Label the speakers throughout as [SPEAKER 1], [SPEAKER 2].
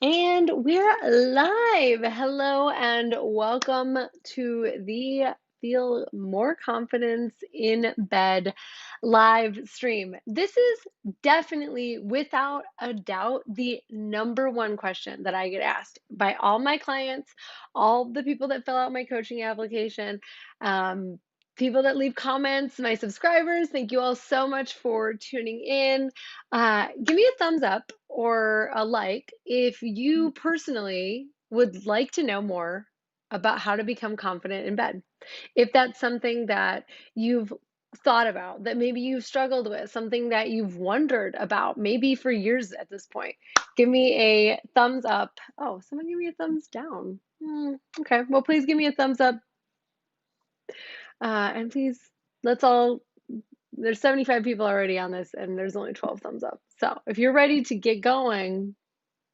[SPEAKER 1] And we're live. Hello and welcome to the Feel More Confidence in Bed live stream. This is definitely, without a doubt, the number one question that I get asked by all my clients, all the people that fill out my coaching application. Um, People that leave comments, my subscribers, thank you all so much for tuning in. Give me a thumbs up or a like if you personally would like to know more about how to become confident in bed. If that's something that you've thought about, that maybe you've struggled with, something that you've wondered about, maybe for years at this point, give me a thumbs up. Oh, someone give me a thumbs down. Okay, well, please give me a thumbs up. And please, let's all there's 75 people already on this, and there's only 12 thumbs up. So if you're ready to get going,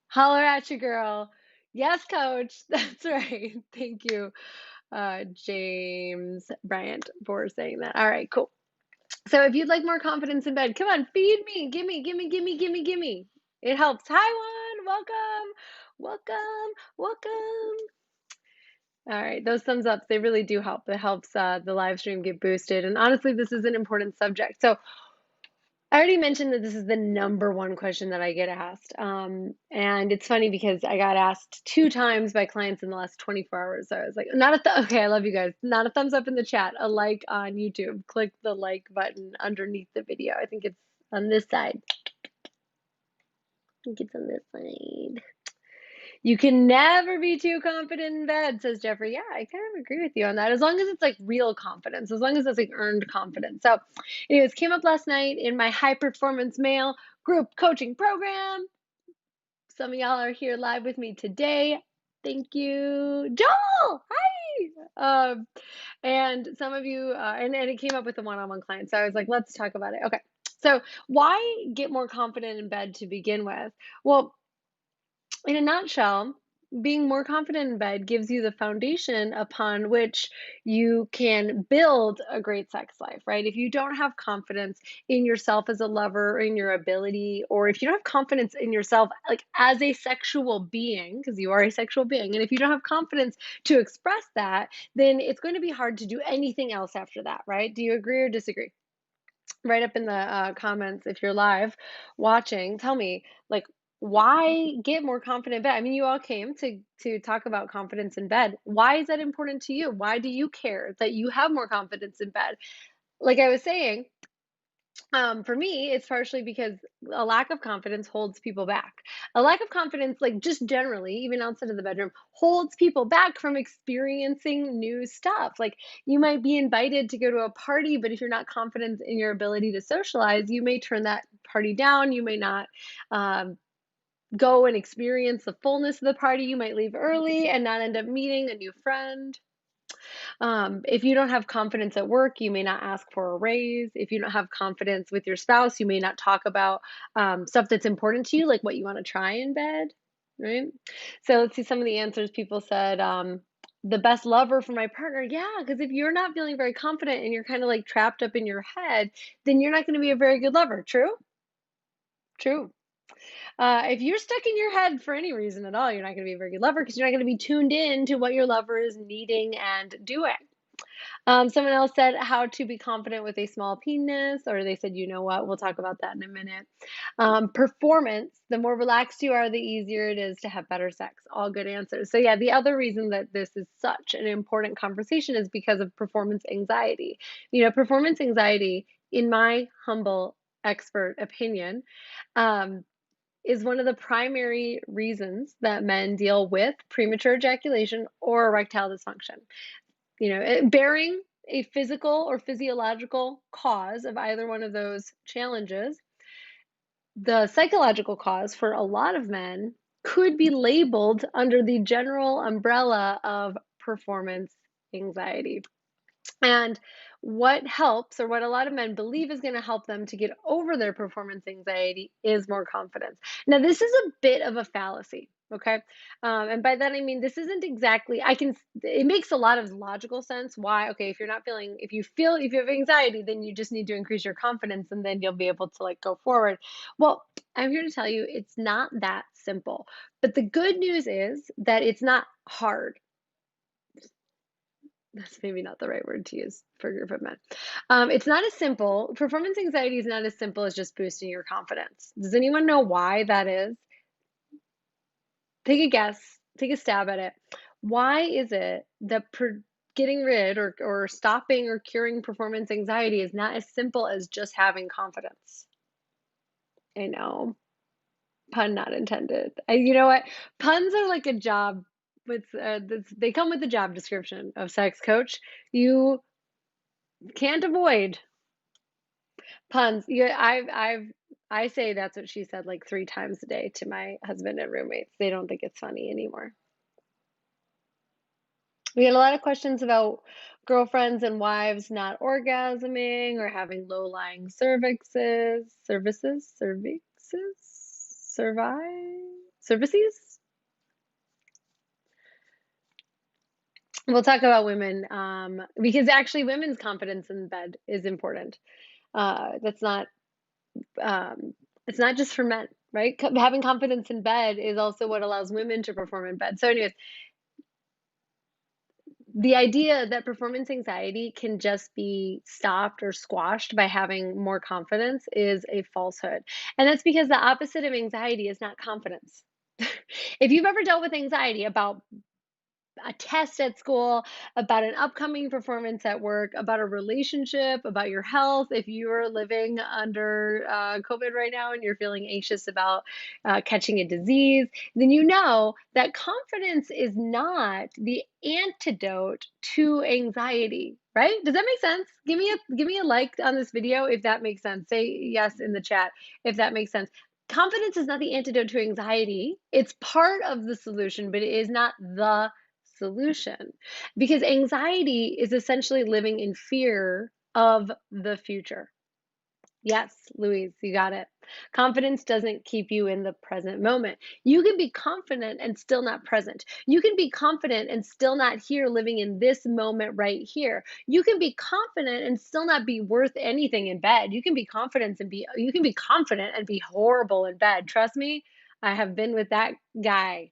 [SPEAKER 1] holler at you, girl. Yes, coach. That's right. Thank you, James Bryant, for saying that. All right, cool. So if you'd like more confidence in bed, come on, feed me. Gimme, gimme, gimme, gimme, gimme. It helps. Hi, one. Welcome. Welcome. Welcome. All right, those thumbs ups, they really do help. It helps the live stream get boosted. And honestly, this is an important subject. So I already mentioned that this is the number one question that I get asked. And it's funny because I got asked two times by clients in the last 24 hours. So I was like, okay, I love you guys. Not a thumbs up in the chat, a like on YouTube. Click the like button underneath the video. I think it's on this side. I think it's on this side. You can never be too confident in bed, says Jeffrey. Yeah, I kind of agree with you on that. As long as it's like real confidence, as long as it's like earned confidence. So, anyways, came up last night in my high performance male group coaching program. Some of y'all are here live with me today. Thank you, Joel. Hi. And some of you, and it came up with a one-on-one client. So I was like, let's talk about it. Okay. So why get more confident in bed to begin with? Well, in a nutshell, being more confident in bed gives you the foundation upon which you can build a great sex life, right? If you don't have confidence in yourself as a lover, or in your ability, or if you don't have confidence in yourself like as a sexual being, because you are a sexual being, and if you don't have confidence to express that, then it's going to be hard to do anything else after that, right? Do you agree or disagree? Write up in the comments if you're live watching. Tell me, like, why get more confident in bed? I mean, you all came to talk about confidence in bed. Why is that important to you? Why do you care that you have more confidence in bed? Like I was saying, for me, it's partially because a lack of confidence holds people back. A lack of confidence, like just generally, even outside of the bedroom, holds people back from experiencing new stuff. Like you might be invited to go to a party, but if you're not confident in your ability to socialize, you may turn that party down. You may not um, go and experience the fullness of the party. You might leave early and not end up meeting a new friend. If you don't have confidence at work, you may not ask for a raise. If you don't have confidence with your spouse, you may not talk about stuff that's important to you, like what you want to try in bed, right? So let's see some of the answers. People said, the best lover for my partner. Yeah, because if you're not feeling very confident and you're kind of like trapped up in your head, then you're not going to be a very good lover. True? True. If you're stuck in your head for any reason at all, you're not going to be a very good lover because you're not going to be tuned in to what your lover is needing and doing. Someone else said how to be confident with a small penis, or they said, you know what, we'll talk about that in a minute. Performance, the more relaxed you are, the easier it is to have better sex. All good answers. So, yeah, the other reason that this is such an important conversation is because of performance anxiety. You know, performance anxiety, in my humble expert opinion, um, is one of the primary reasons that men deal with premature ejaculation or erectile dysfunction. You know, bearing a physical or physiological cause of either one of those challenges, the psychological cause for a lot of men could be labeled under the general umbrella of performance anxiety. And what helps, or what a lot of men believe is going to help them to get over their performance anxiety, is more confidence. Now, this is a bit of a fallacy. Okay. And by that, I mean, this isn't exactly, it makes a lot of logical sense why, okay, if you're not feeling, if you have anxiety, then you just need to increase your confidence and then you'll be able to like go forward. Well, I'm here to tell you it's not that simple. But the good news is that it's not hard. That's maybe not the right word to use for a group of men. It's not as simple. Performance anxiety is not as simple as just boosting your confidence. Does anyone know why that is? Take a guess. Take a stab at it. Why is it that getting rid or stopping or curing performance anxiety is not as simple as just having confidence? I know, pun not intended. You know what? Puns are like a job. They come with the job description of sex coach. You can't avoid puns. Yeah, I say that's what she said like 3 times a day to my husband and roommates. They don't think it's funny anymore. We had a lot of questions about girlfriends and wives not orgasming or having low-lying cervices. We'll talk about women because actually women's confidence in bed is important. That's not um, it's not just for men, right? Having confidence in bed is also what allows women to perform in bed. So, anyways, the idea that performance anxiety can just be stopped or squashed by having more confidence is a falsehood. And that's because the opposite of anxiety is not confidence. If you've ever dealt with anxiety about a test at school, about an upcoming performance at work, about a relationship, about your health. If you're living under COVID right now and you're feeling anxious about catching a disease, then you know that confidence is not the antidote to anxiety. Right? Does that make sense? Give me a like on this video if that makes sense. Say yes in the chat if that makes sense. Confidence is not the antidote to anxiety. It's part of the solution, but it is not the solution, because anxiety is essentially living in fear of the future. Yes, Louise, you got it. Confidence doesn't keep you in the present moment. You can be confident and still not present. You can be confident and still not here living in this moment right here. You can be confident and still not be worth anything in bed. You can be confident and be horrible in bed. Trust me, I have been with that guy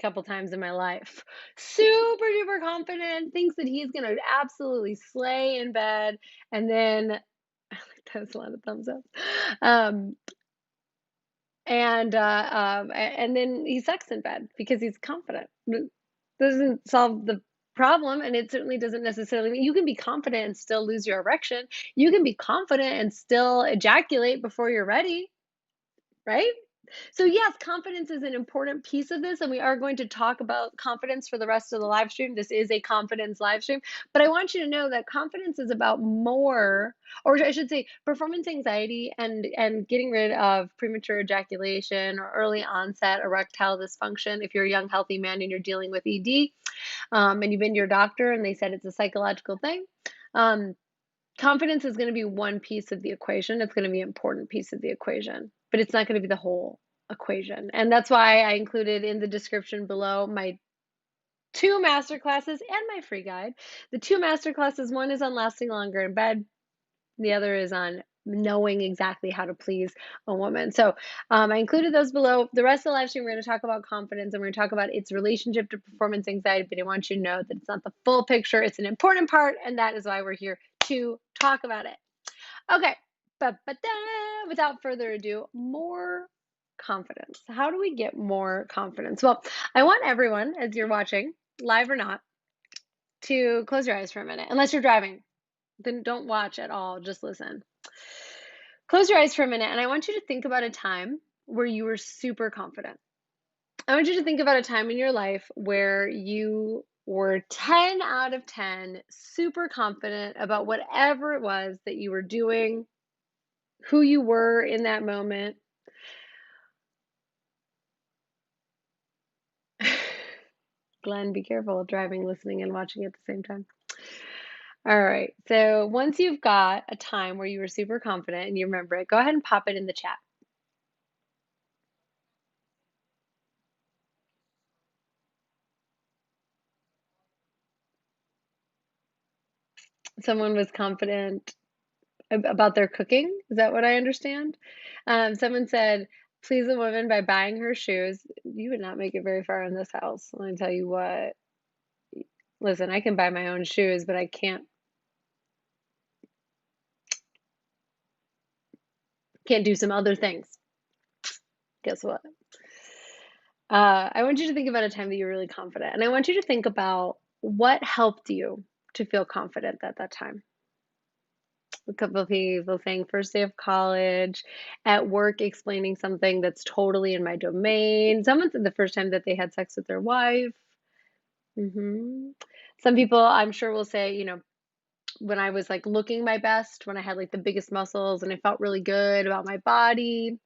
[SPEAKER 1] couple times in my life. Super duper confident, thinks that he's gonna absolutely slay in bed, and then that's a lot of thumbs up. Um, and then he sucks in bed because he's confident. Doesn't solve the problem, and it certainly doesn't necessarily mean you can be confident and still lose your erection. You can be confident and still ejaculate before you're ready, right? So yes, confidence is an important piece of this, and we are going to talk about confidence for the rest of the live stream. This is a confidence live stream, but I want you to know that confidence is about more, or I should say, performance anxiety and getting rid of premature ejaculation or early onset erectile dysfunction. If you're a young, healthy man and you're dealing with ED, and you've been to your doctor and they said it's a psychological thing. Um, Confidence is going to be one piece of the equation. It's going to be an important piece of the equation, but it's not going to be the whole equation. And that's why I included in the description below my 2 master classes and my free guide. The 2 master classes, one is on lasting longer in bed, the other is on knowing exactly how to please a woman. So I included those below. The rest of the live stream, we're going to talk about confidence and we're going to talk about its relationship to performance anxiety. But I want you to know that it's not the full picture. It's an important part, and that is why we're here to talk about it. Okay, without further ado, more confidence. How do we get more confidence? Well, I want everyone, as you're watching, live or not, to close your eyes for a minute, unless you're driving. Then don't watch at all, just listen. Close your eyes for a minute, and I want you to think about a time where you were super confident. I want you to think about a time in your life where you were 10 out of 10, super confident about whatever it was that you were doing, who you were in that moment. Glenn, be careful driving, listening, and watching at the same time. All right. So once you've got a time where you were super confident and you remember it, go ahead and pop it in the chat. Someone was confident about their cooking. Is that what I understand? Someone said, please a woman by buying her shoes. You would not make it very far in this house. Let me tell you what. Listen, I can buy my own shoes, but I can't do some other things. Guess what? I want you to think about a time that you're really confident, and I want you to think about what helped you to feel confident at that time. A couple of people saying first day of college, at work explaining something that's totally in my domain. Someone said the first time that they had sex with their wife. Some people I'm sure will say, when I was like looking my best, when I had like the biggest muscles and I felt really good about my body.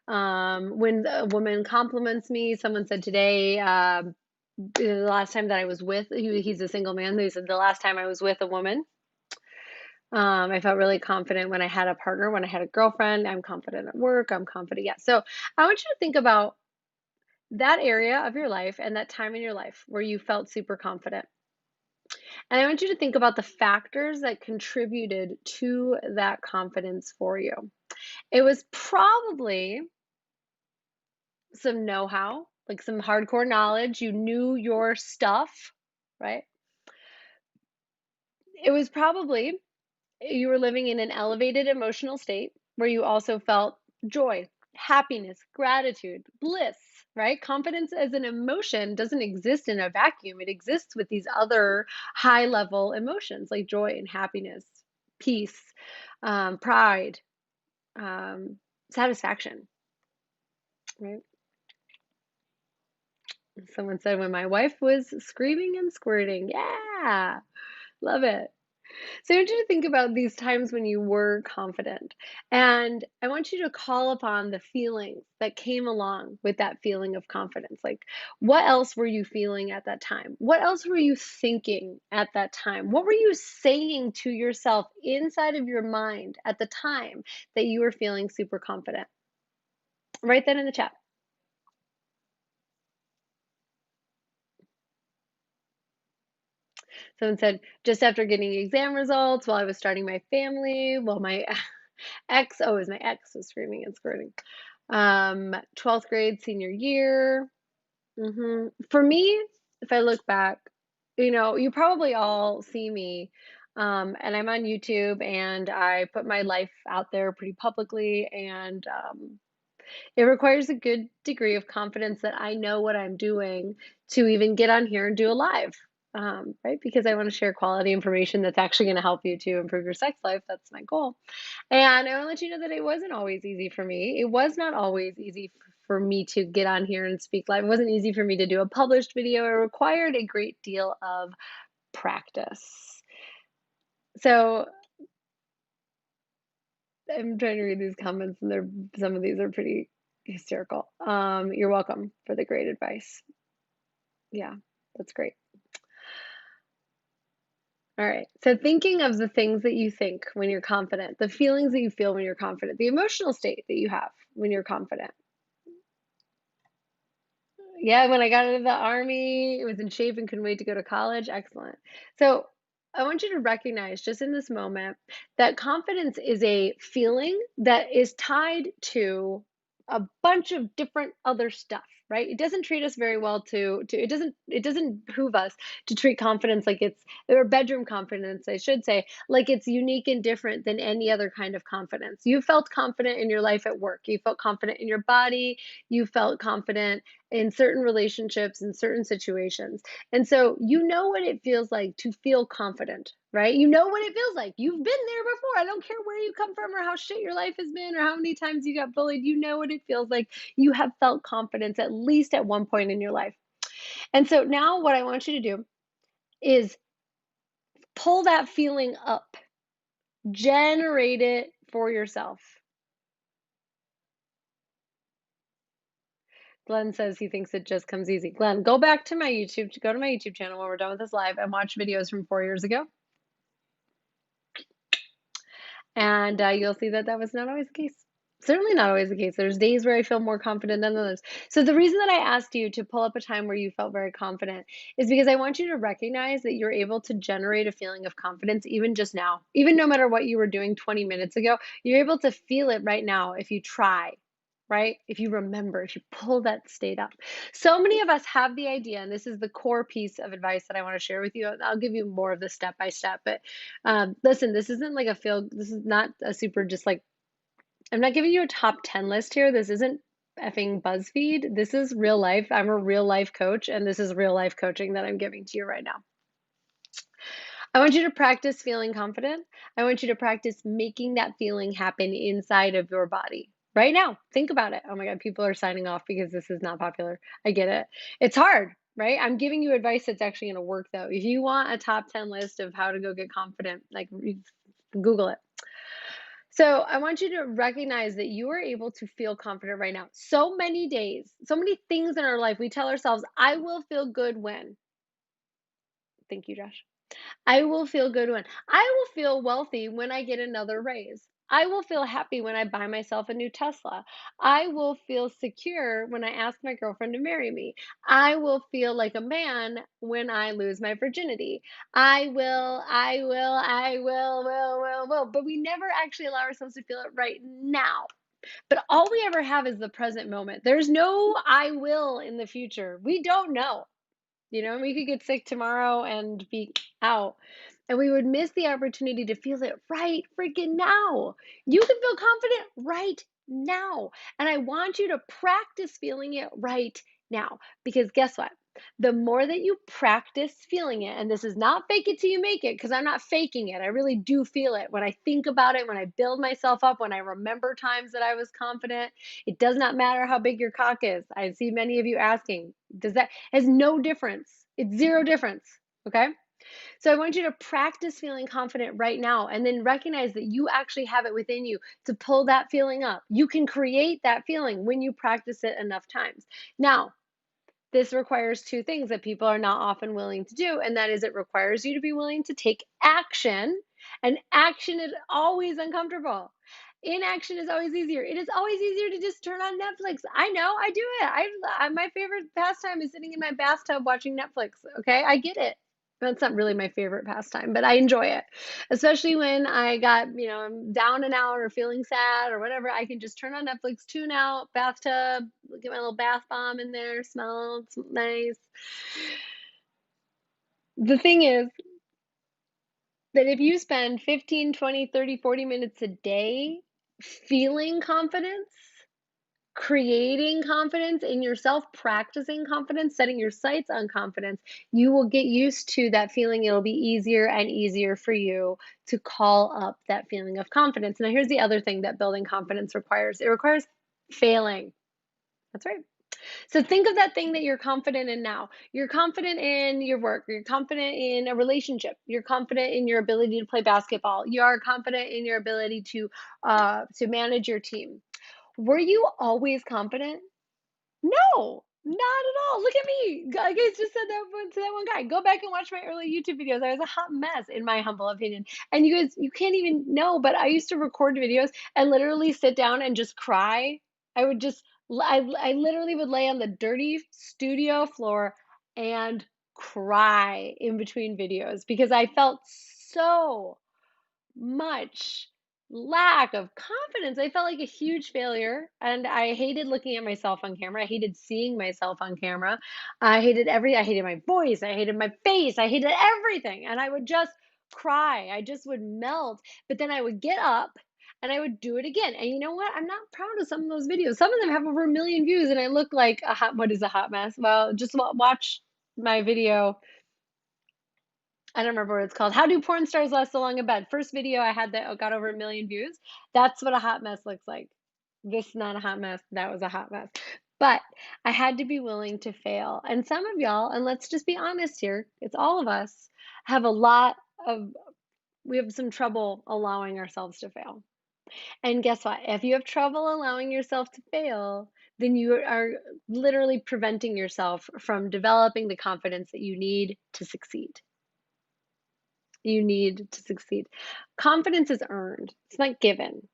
[SPEAKER 1] When a woman compliments me, someone said today, the last time that I was with, he's a single man. He said the last time I was with a woman, I felt really confident when I had a partner, when I had a girlfriend. I'm confident at work. I'm confident. Yeah. So I want you to think about that area of your life and that time in your life where you felt super confident. And I want you to think about the factors that contributed to that confidence for you. It was probably some know-how, like some hardcore knowledge. You knew your stuff, right? It was probably you were living in an elevated emotional state where you also felt joy, happiness, gratitude, bliss, right? Confidence as an emotion doesn't exist in a vacuum. It exists with these other high level emotions like joy and happiness, peace, pride, um, satisfaction, right? Someone said when my wife was screaming and squirting. Yeah, love it. So I want you to think about these times when you were confident. And I want you to call upon the feelings that came along with that feeling of confidence. Like, what else were you feeling at that time? What else were you thinking at that time? What were you saying to yourself inside of your mind at the time that you were feeling super confident? Write that in the chat. Someone said, just after getting exam results, while I was starting my family, while my it was my ex was screaming and squirting. 12th grade, senior year. For me, if I look back, you probably all see me, and I'm on YouTube and I put my life out there pretty publicly, and it requires a good degree of confidence that I know what I'm doing to even get on here and do a live. Right? Because I want to share quality information that's actually going to help you to improve your sex life. That's my goal. And I want to let you know that it wasn't always easy for me. It was not always easy for me to get on here and speak live. It wasn't easy for me to do a published video. It required a great deal of practice. So I'm trying to read these comments, and some of these are pretty hysterical. You're welcome for the great advice. Yeah, that's great. All right. So thinking of the things that you think when you're confident, the feelings that you feel when you're confident, the emotional state that you have when you're confident. Yeah, when I got out of the army, it was in shape and couldn't wait to go to college. Excellent. So I want you to recognize just in this moment that confidence is a feeling that is tied to a bunch of different other stuff, right? It doesn't treat us very well to it doesn't behoove us to treat confidence like it's or bedroom confidence, I should say, like it's unique and different than any other kind of confidence. You felt confident in your life at work. You felt confident in your body. You felt confident in certain relationships, in certain situations. And so you know what it feels like to feel confident, right? You know what it feels like. You've been there before. I don't care where you come from or how shit your life has been or how many times you got bullied. You know what it feels like. You have felt confidence at least at one point in your life. And so now what I want you to do is pull that feeling up, generate it for yourself. Glenn says he thinks it just comes easy. Glenn, go to my YouTube channel when we're done with this live and watch videos from 4 years ago. And you'll see that that was not always the case. Certainly not always the case. There's days where I feel more confident than others. So the reason that I asked you to pull up a time where you felt very confident is because I want you to recognize that you're able to generate a feeling of confidence even just now. Even no matter what you were doing 20 minutes ago, you're able to feel it right now if you try. Right? If you remember, if you pull that state up. So many of us have the idea, and this is the core piece of advice that I want to share with you. I'll give you more of the step by step, but listen, this isn't like this is not a super just like, I'm not giving you a top 10 list here. This isn't effing BuzzFeed. This is real life. I'm a real life coach, and this is real life coaching that I'm giving to you right now. I want you to practice feeling confident. I want you to practice making that feeling happen inside of your body. Right now, think about it. Oh my God, people are signing off because this is not popular. I get it. It's hard, right? I'm giving you advice that's actually going to work though. If you want a top 10 list of how to go get confident, like Google it. So I want you to recognize that you are able to feel confident right now. So many days, so many things in our life, we tell ourselves, I will feel good when. Thank you, Josh. I will feel good when. I will feel wealthy when I get another raise. I will feel happy when I buy myself a new Tesla. I will feel secure when I ask my girlfriend to marry me. I will feel like a man when I lose my virginity. Will. But we never actually allow ourselves to feel it right now. But all we ever have is the present moment. There's no I will in the future. We don't know. We could get sick tomorrow and be out. And we would miss the opportunity to feel it right freaking now. You can feel confident right now. And I want you to practice feeling it right now. Because guess what? The more that you practice feeling it, and this is not fake it till you make it, because I'm not faking it. I really do feel it. When I think about it, when I build myself up, when I remember times that I was confident, it does not matter how big your cock is. I see many of you asking, does that has no difference. It's zero difference. Okay. So I want you to practice feeling confident right now and then recognize that you actually have it within you to pull that feeling up. You can create that feeling when you practice it enough times. Now, this requires two things that people are not often willing to do, and that is it requires you to be willing to take action, and action is always uncomfortable. Inaction is always easier. It is always easier to just turn on Netflix. I know, I do it. My favorite pastime is sitting in my bathtub watching Netflix. Okay, I get it. That's not really my favorite pastime, but I enjoy it. Especially when I'm down and out or feeling sad or whatever, I can just turn on Netflix, tune out, bathtub, get my little bath bomb in there, smells nice. The thing is that if you spend 15, 20, 30, 40 minutes a day feeling confidence, creating confidence in yourself, practicing confidence, setting your sights on confidence, you will get used to that feeling. It'll be easier and easier for you to call up that feeling of confidence. Now, here's the other thing that building confidence requires it requires failing. That's right. So think of that thing that you're confident in now. You're confident in your work. You're confident in a relationship. You're confident in your ability to play basketball. You are confident in your ability to manage your team. Were you always confident? No, not at all. Look at me. I just said that to that one guy. Go back and watch my early YouTube videos. I was a hot mess, in my humble opinion. And you guys, you can't even know, but I used to record videos and literally sit down and just cry. I would just, I literally would lay on the dirty studio floor and cry in between videos because I felt so much lack of confidence. I felt like a huge failure and I hated looking at myself on camera. I hated seeing myself on camera. I hated my voice. I hated my face. I hated everything. And I would just cry. I just would melt. But then I would get up and I would do it again. And you know what? I'm not proud of some of those videos. Some of them have over 1 million views and I look like what is a hot mess? Well, just watch my video. I don't remember what it's called. How do porn stars last so long in bed? First video I had that got over 1 million views. That's what a hot mess looks like. This is not a hot mess. That was a hot mess. But I had to be willing to fail. And some of y'all, and let's just be honest here, it's all of us, have a lot of, we have some trouble allowing ourselves to fail. And guess what? If you have trouble allowing yourself to fail, then you are literally preventing yourself from developing the confidence that you need to succeed. You need to succeed. Confidence is earned. It's not given.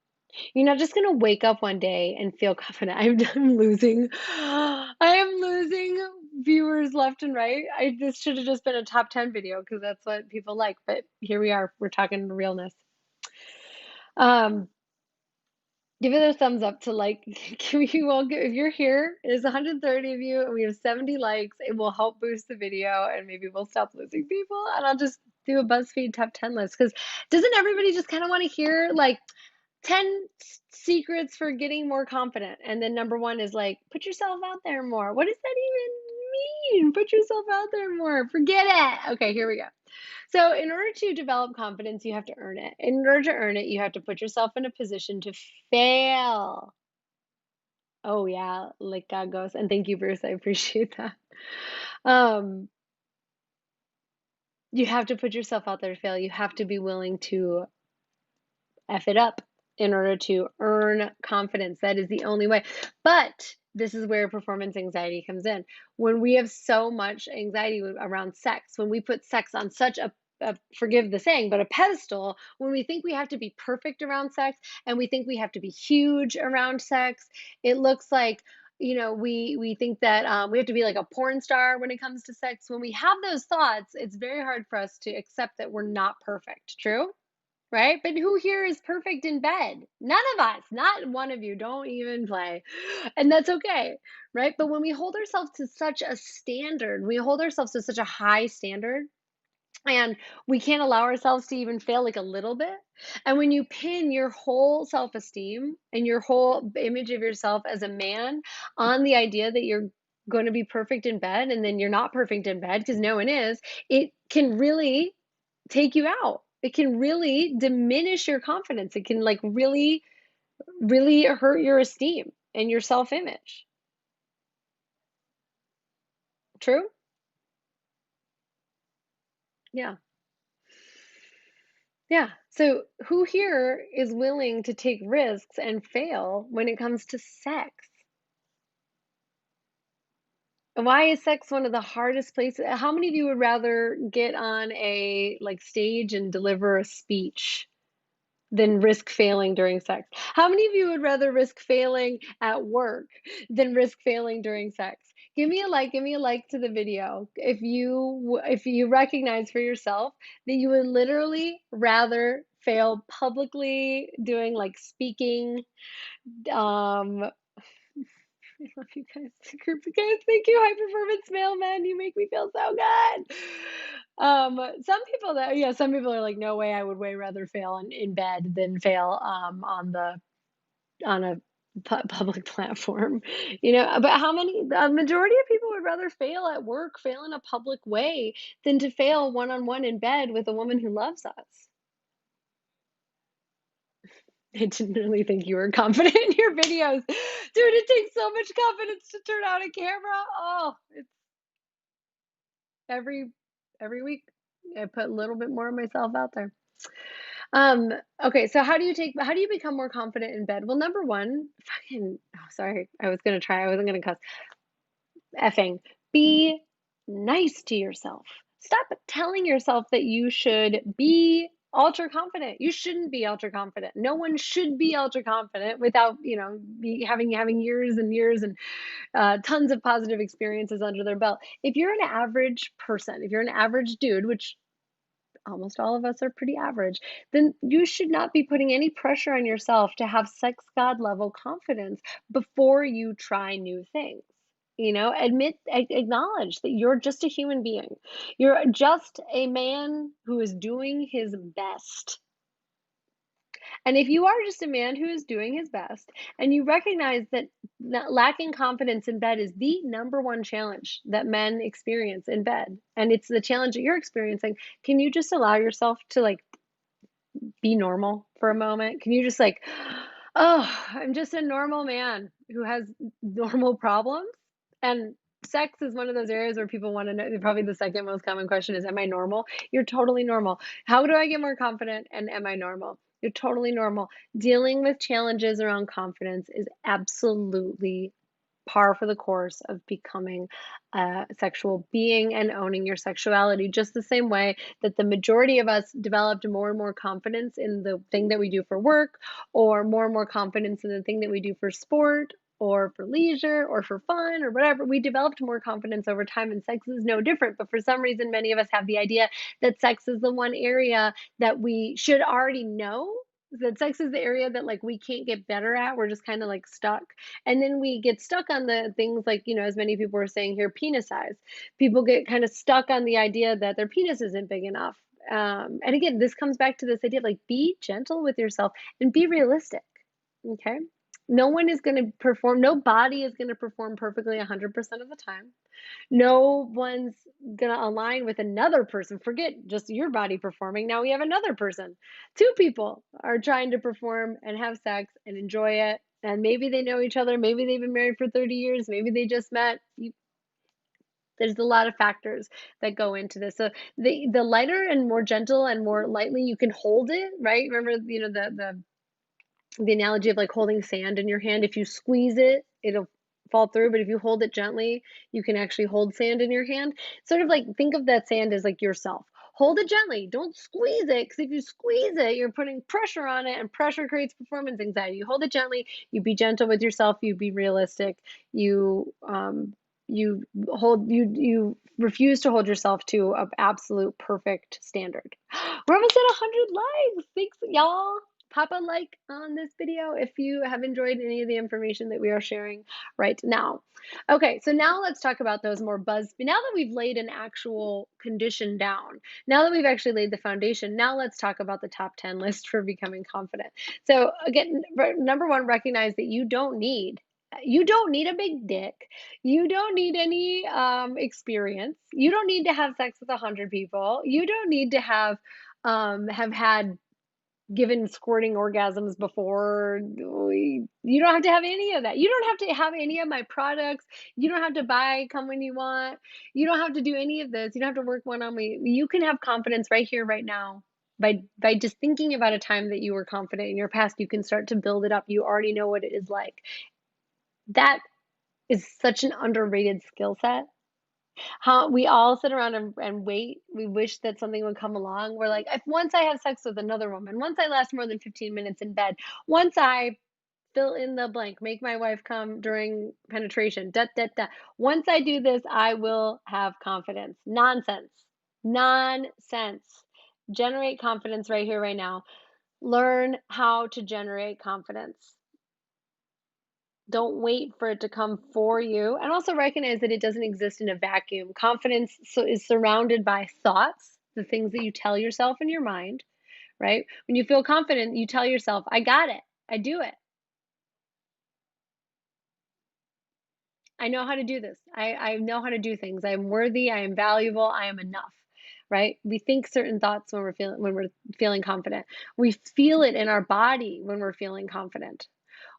[SPEAKER 1] You're not just gonna wake up one day and feel confident. I'm losing I am losing viewers left and right. This should have just been a top 10 video because that's what people like, but here we are. We're talking realness. Um, Give it a thumbs up to like, if you're here, there's 130 of you and we have 70 likes. It will help boost the video and maybe we'll stop losing people and I'll just do a BuzzFeed top 10 list because doesn't everybody just kind of want to hear like 10 secrets for getting more confident. And then number one is like, put yourself out there more. What does that even mean? Put yourself out there more. Forget it. Okay, here we go. So, in order to develop confidence, you have to earn it. In order to earn it, you have to put yourself in a position to fail. Oh, yeah, like God goes. And thank you, Bruce. I appreciate that. Um, you have to put yourself out there to fail. You have to be willing to F it up in order to earn confidence. That is the only way. But this is where performance anxiety comes in. When we have so much anxiety around sex, when we put sex on such forgive the saying, but a pedestal, when we think we have to be perfect around sex and we think we have to be huge around sex, it looks like we think that we have to be like a porn star when it comes to sex. When we have those thoughts, it's very hard for us to accept that we're not perfect. True? Right? But who here is perfect in bed? None of us, not one of you. Don't even play. And that's okay, right? But when we hold ourselves to such a standard, we hold ourselves to such a high standard, and we can't allow ourselves to even fail like a little bit. And when you pin your whole self esteem and your whole image of yourself as a man on the idea that you're going to be perfect in bed and then you're not perfect in bed because no one is, it can really take you out. It can really diminish your confidence. It can like really, really hurt your esteem and your self-image. True? Yeah. Yeah. So who here is willing to take risks and fail when it comes to sex? Why is sex one of the hardest places? How many of you would rather get on a like stage and deliver a speech than risk failing during sex? How many of you would rather risk failing at work than risk failing during sex? Give me a like to the video if you recognize for yourself that you would literally rather fail publicly doing like speaking. I love you guys. Group of guys, thank you, high performance mailmen. You make me feel so good. Some people are like, no way, I would way rather fail in bed than fail on a public platform. But how many? A majority of people would rather fail at work, fail in a public way, than to fail one on one in bed with a woman who loves us. I didn't really think you were confident in your videos. Dude, it takes so much confidence to turn on a camera. Oh, it's every every week I put a little bit more of myself out there. Um, okay, so how do you become more confident in bed? Well, number one, sorry, I wasn't gonna cuss. Effing be nice to yourself. Stop telling yourself that you should be ultra confident. You shouldn't be ultra confident. No one should be ultra confident without, having years and years and tons of positive experiences under their belt. If you're an average person, if you're an average dude, which almost all of us are pretty average, then you should not be putting any pressure on yourself to have sex god level confidence before you try new things. Acknowledge that you're just a human being. You're just a man who is doing his best. And if you are just a man who is doing his best and you recognize that lacking confidence in bed is the number one challenge that men experience in bed, and it's the challenge that you're experiencing, can you just allow yourself to like be normal for a moment? Can you just like, oh, I'm just a normal man who has normal problems? And sex is one of those areas where people want to know. Probably the second most common question is, am I normal? You're totally normal. How do I get more confident? And am I normal? You're totally normal. Dealing with challenges around confidence is absolutely par for the course of becoming a sexual being and owning your sexuality, just the same way that the majority of us developed more and more confidence in the thing that we do for work, or more and more confidence in the thing that we do for sport, or for leisure, or for fun, or whatever. We developed more confidence over time, and sex is no different. But for some reason, many of us have the idea that sex is the one area that we should already know, that sex is the area that like we can't get better at. We're just kind of like stuck. And then we get stuck on the things like, as many people are saying here, penis size. People get kind of stuck on the idea that their penis isn't big enough. And again, this comes back to this idea of like be gentle with yourself and be realistic. Okay. No one is going to perform, no body is going to perform perfectly 100% of the time. No one's gonna align with another person. Forget just your body performing. Now we have another person. Two people are trying to perform and have sex and enjoy it. And maybe they know each other. Maybe they've been married for 30 years. Maybe they just met. There's a lot of factors that go into this. So the lighter and more gentle and more lightly you can hold it, right? Remember, the analogy of like holding sand in your hand. If you squeeze it, it'll fall through, but if you hold it gently, you can actually hold sand in your hand. Sort of like think of that sand as like yourself. Hold it gently. Don't squeeze it, because if you squeeze it, you're putting pressure on it, and pressure creates performance anxiety. You hold it gently. You be gentle with yourself. You be realistic. You refuse to hold yourself to an absolute perfect standard. We're almost at 100 likes. Thanks, y'all. Pop a like on this video if you have enjoyed any of the information that we are sharing right now. Okay, so now let's talk about those more buzz. Now that we've laid an actual condition down, now that we've actually laid the foundation, now let's talk about the top 10 list for becoming confident. So again, number one, recognize that you don't need a big dick. You don't need any experience. You don't need to have sex with 100 people. You don't need to have had given squirting orgasms before. You don't have to have any of that. You don't have to have any of my products. You don't have to buy, come when you want. You don't have to do any of this. You don't have to work one on me. You can have confidence right here, right now. By just thinking about a time that you were confident in your past, you can start to build it up. You already know what it is like. That is such an underrated skill set. How we all sit around and wait. We wish that something would come along. We're like, if once I have sex with another woman, once I last more than 15 minutes in bed, once I fill in the blank, make my wife come during penetration, da da da. Once I do this, I will have confidence. Nonsense. Nonsense. Generate confidence right here, right now. Learn how to generate confidence. Don't wait for it to come for you, and also recognize that it doesn't exist in a vacuum. Confidence is surrounded by thoughts, the things that you tell yourself in your mind, right? When you feel confident, you tell yourself, I got it. I do it. I know how to do this. I know how to do things. I am worthy. I am valuable. I am enough. Right? We think certain thoughts when we're feeling confident. We feel it in our body when we're feeling confident.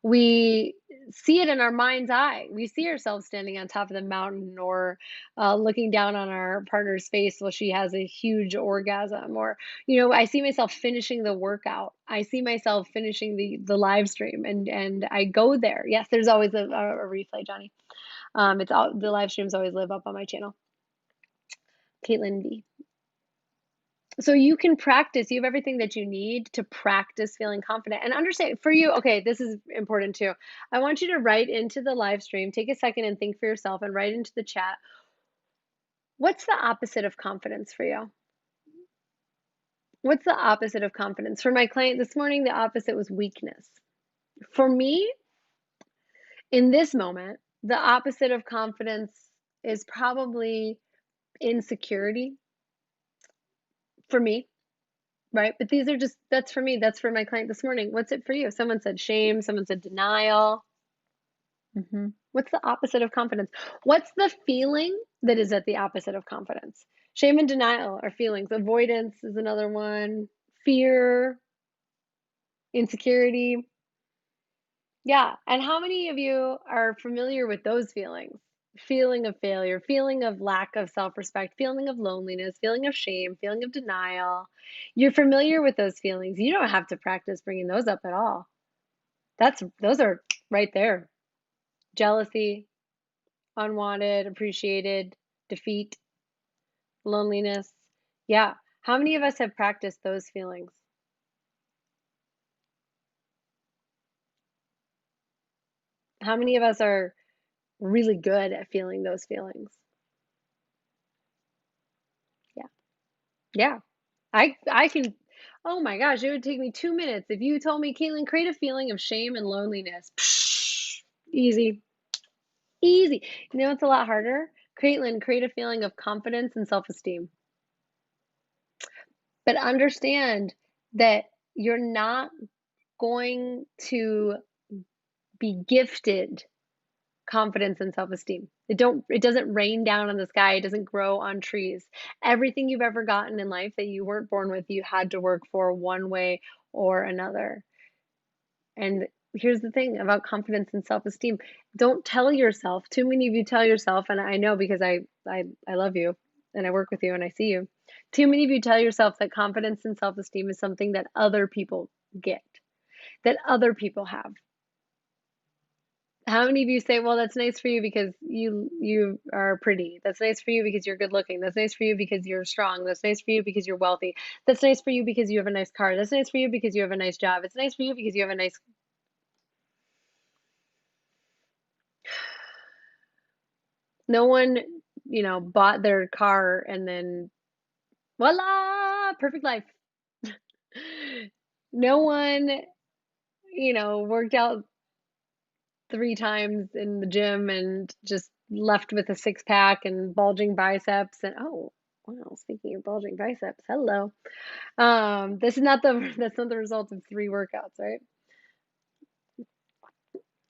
[SPEAKER 1] We see it in our mind's eye. We see ourselves standing on top of the mountain, or looking down on our partner's face while she has a huge orgasm. Or, I see myself finishing the workout. I see myself finishing the live stream, and I go there. Yes, there's always a replay, Johnny. It's all the live streams always live up on my channel, Caitlin B. So you can practice. You have everything that you need to practice feeling confident and understand for you. Okay, this is important too. I want you to write into the live stream, take a second and think for yourself, and write into the chat, what's the opposite of confidence for you? What's the opposite of confidence? For my client this morning, the opposite was weakness. For me, in this moment, the opposite of confidence is probably insecurity for me. Right? But these are just, that's for me. That's for my client this morning. What's it for you? Someone said shame. Someone said denial. What's the opposite of confidence? What's the feeling that is at the opposite of confidence? Shame and denial are feelings. Avoidance is another one. Fear, insecurity. Yeah. And how many of you are familiar with those feelings? Feeling of failure, feeling of lack of self-respect, feeling of loneliness, feeling of shame, feeling of denial. You're familiar with those feelings. You don't have to practice bringing those up at all. Those are right there. Jealousy, unwanted, appreciated, defeat, loneliness. Yeah. How many of us have practiced those feelings? How many of us are really good at feeling those feelings? Yeah. Yeah. I can oh my gosh, it would take me 2 minutes. If you told me, "Caitlin, create a feeling of shame and loneliness." Psh, easy. Easy. You know what's a lot harder? Caitlin, create a feeling of confidence and self-esteem. But understand that you're not going to be gifted confidence and self-esteem. It doesn't rain down on the sky, it doesn't grow on trees. Everything you've ever gotten in life that you weren't born with, you had to work for one way or another. And here's the thing about confidence and self-esteem. Don't tell yourself, too many of you tell yourself, and I know because I love you and I work with you and I see you. Too many of you tell yourself that confidence and self-esteem is something that other people get, that other people have. How many of you say, "Well, that's nice for you because you are pretty. That's nice for you because you're good looking. That's nice for you because you're strong. That's nice for you because you're wealthy. That's nice for you because you have a nice car. That's nice for you because you have a nice job. It's nice for you because you have a nice." No one, bought their car and then voila, perfect life. No one, worked out 3 times in the gym and just left with a six pack and bulging biceps and oh, wow, speaking of bulging biceps, hello. This is not the that's not the result of 3 workouts, right?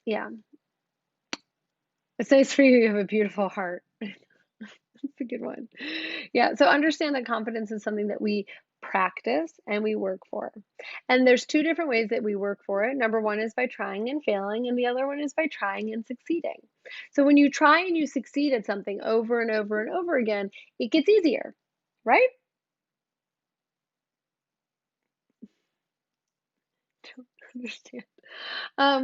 [SPEAKER 1] Yeah. It's nice for you, you have a beautiful heart. That's a good one. Yeah, so understand that confidence is something that we practice and we work for. And there's 2 different ways that we work for it. Number 1 is by trying and failing, and the other one is by trying and succeeding. So when you try and you succeed at something over and over and over again, it gets easier, right? Don't understand.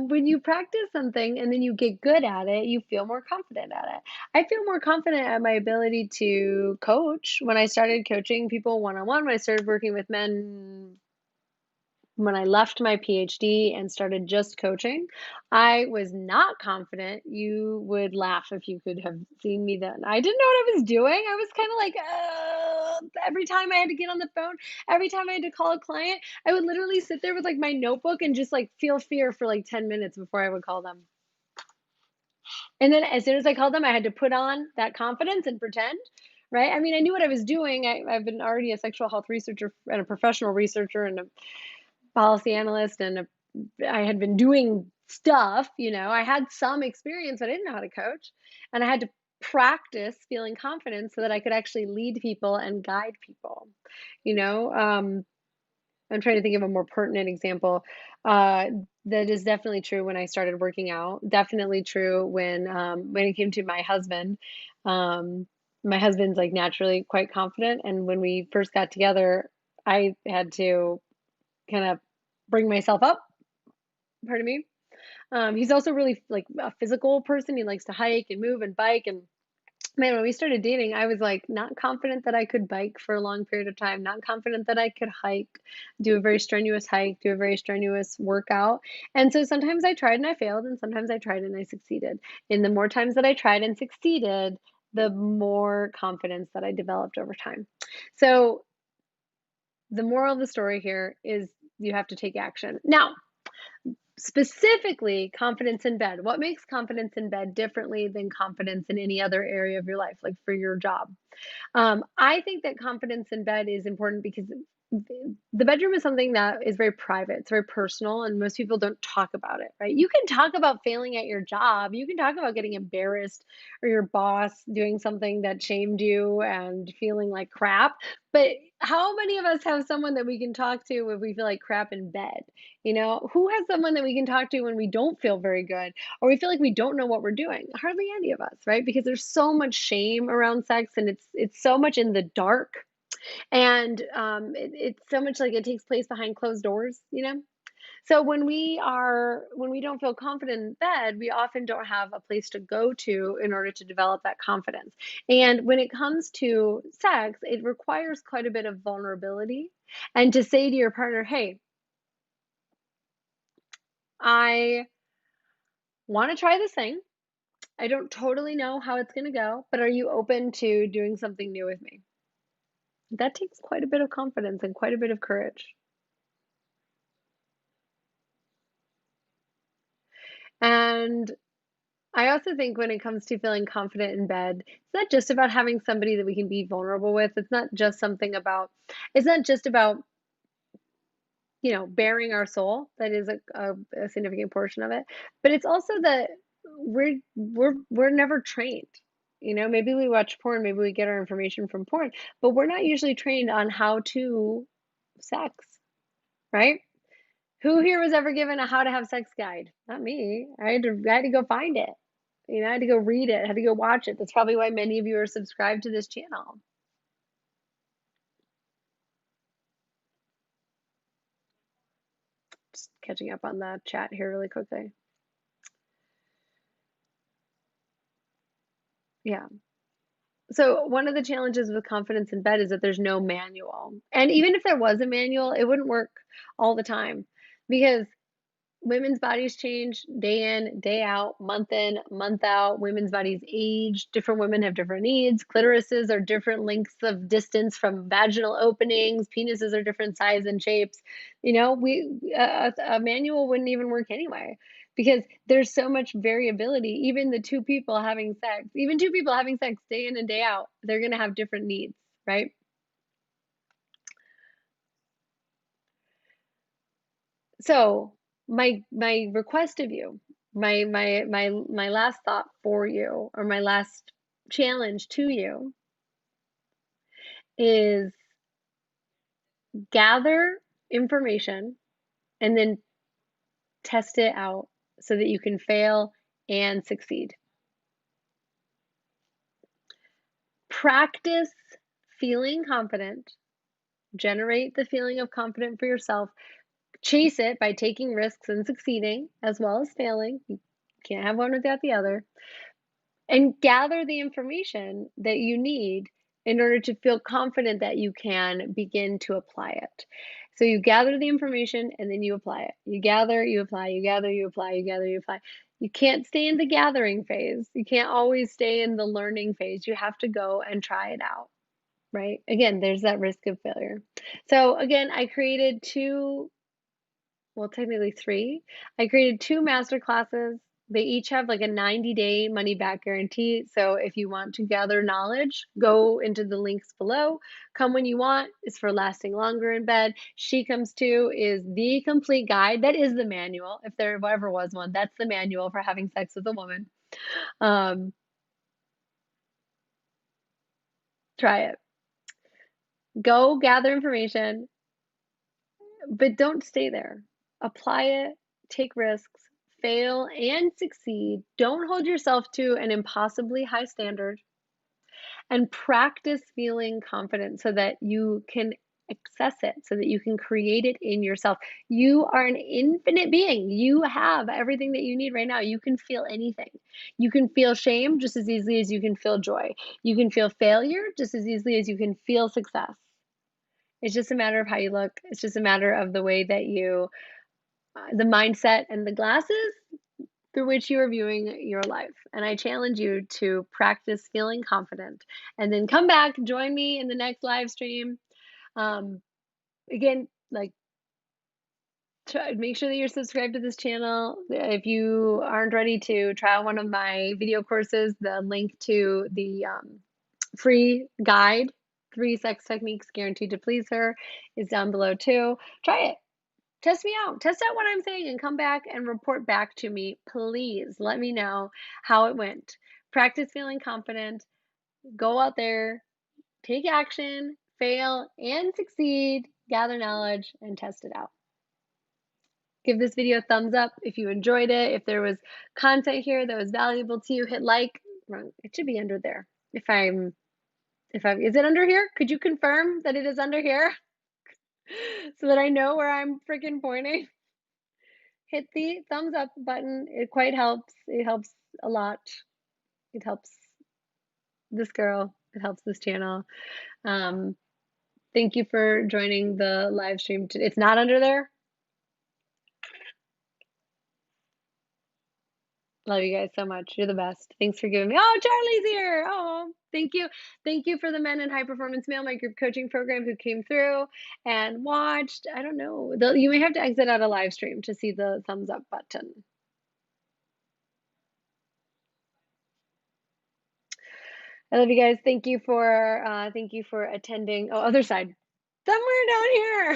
[SPEAKER 1] When you practice something and then you get good at it, you feel more confident at it. I feel more confident at my ability to coach when I started coaching people one on one, when I started working with men. When I left my PhD and started just coaching, I was not confident. You would laugh if you could have seen me then. I didn't know what I was doing. I was kind of like, every time I had to get on the phone, every time I had to call a client, I would literally sit there with like my notebook and just like feel fear for like 10 minutes before I would call them. And then as soon as I called them, I had to put on that confidence and pretend, right? I mean, I knew what I was doing. I've been already a sexual health researcher and a professional researcher and a policy analyst I had been doing stuff, I had some experience, but I didn't know how to coach. And I had to practice feeling confident so that I could actually lead people and guide people. You know, um, I'm trying to think of a more pertinent example. Uh, that is definitely true when I started working out. Definitely true when it came to my husband. Um, my husband's like naturally quite confident, and when we first got together, I had to kind of bring myself up. Pardon me. He's also really like a physical person. He likes to hike and move and bike. And man, when we started dating, I was like not confident that I could bike for a long period of time, not confident that I could hike, do a very strenuous hike, do a very strenuous workout. And so sometimes I tried and I failed, and sometimes I tried and I succeeded. And the more times that I tried and succeeded, the more confidence that I developed over time. So the moral of the story here is you have to take action. Now, specifically confidence in bed. What makes confidence in bed differently than confidence in any other area of your life, like for your job? I think that confidence in bed is important because the bedroom is something that is very private, it's very personal, and most people don't talk about it, right? You can talk about failing at your job, you can talk about getting embarrassed or your boss doing something that shamed you and feeling like crap. But how many of us have someone that we can talk to if we feel like crap in bed? Who has someone that we can talk to when we don't feel very good or we feel like we don't know what we're doing? Hardly any of us, right? Because there's so much shame around sex and it's so much in the dark and it's so much like it takes place behind closed doors. So when we don't feel confident in bed, we often don't have a place to go to in order to develop that confidence. And when it comes to sex, it requires quite a bit of vulnerability and to say to your partner, "Hey, I want to try this thing. I don't totally know how it's going to go, but are you open to doing something new with me?" That takes quite a bit of confidence and quite a bit of courage. And I also think when it comes to feeling confident in bed, it's not just about having somebody that we can be vulnerable with. It's not just about, bearing our soul. That is a significant portion of it. But it's also that we're never trained. Maybe we watch porn, maybe we get our information from porn, but we're not usually trained on how to sex, right? Who here was ever given a how to have sex guide? Not me. I had to go find it. I had to go read it, I had to go watch it. That's probably why many of you are subscribed to this channel. Just catching up on the chat here really quickly. Yeah. So one of the challenges with confidence in bed is that there's no manual. And even if there was a manual, it wouldn't work all the time because women's bodies change day in, day out, month in, month out. Women's bodies age. Different women have different needs. Clitorises are different lengths of distance from vaginal openings. Penises are different size and shapes. A manual wouldn't even work anyway because there's so much variability. Even two people having sex day in and day out, they're going to have different needs, right? So my request of you, my last thought for you, or my last challenge to you is gather information and then test it out so that you can fail and succeed. Practice feeling confident, generate the feeling of confident for yourself, chase it by taking risks and succeeding as well as failing. You can't have one without the other. And gather the information that you need in order to feel confident that you can begin to apply it. So you gather the information and then you apply it. You gather, you apply, you gather, you apply, you gather, you apply. You can't stay in the gathering phase. You can't always stay in the learning phase. You have to go and try it out, right? Again, there's that risk of failure. So again, I created technically three. I created two master classes. They each have like a 90-day money back guarantee. So if you want to gather knowledge, go into the links below. Come When You Want is for lasting longer in bed. She Comes To is the complete guide. That is the manual. If there ever was one, that's the manual for having sex with a woman. Um, Try it. Go gather information, but don't stay there. Apply it, take risks, fail and succeed. Don't hold yourself to an impossibly high standard and practice feeling confident so that you can access it, so that you can create it in yourself. You are an infinite being. You have everything that you need right now. You can feel anything. You can feel shame just as easily as you can feel joy. You can feel failure just as easily as you can feel success. It's just a matter of how you look. It's just a matter of the way that the mindset and the glasses through which you are viewing your life. And I challenge you to practice feeling confident and then come back, join me in the next live stream. Um, Again, like, make sure that you're subscribed to this channel. If you aren't ready to try out one of my video courses, the link to the free guide, 3 sex techniques guaranteed to please her, is down below too. Try it. Test me out. Test out what I'm saying and come back and report back to me. Please let me know how it went. Practice feeling confident. Go out there, take action, fail and succeed, gather knowledge, and test it out. Give this video a thumbs up if you enjoyed it. If there was content here that was valuable to you, hit like. Wrong. It should be under there. Is it under here? Could you confirm that it is under here so that I know where I'm freaking pointing? hit the thumbs up button. It quite helps. It helps a lot. It helps this girl. It helps this channel. Um, thank you for joining the live stream. It's not under there. Love you guys so much. You're the best. Thanks for giving me. Oh, Charlie's here. Oh, thank you. Thank you for the Men in High Performance Male, my group coaching program, who came through and watched. I don't know. You may have to exit out a live stream to see the thumbs up button. I love you guys. Thank you for attending. Oh, other side. Somewhere down here.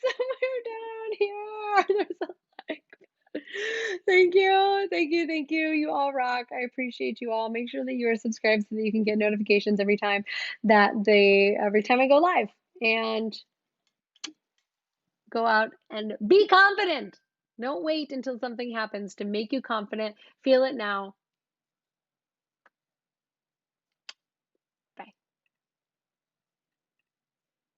[SPEAKER 1] Somewhere down here. There's a like. Thank you. Thank you. Thank you. You all rock. I appreciate you all. Make sure that you are subscribed so that you can get notifications every time I go live. And go out and be confident. Don't wait until something happens to make you confident. Feel it now.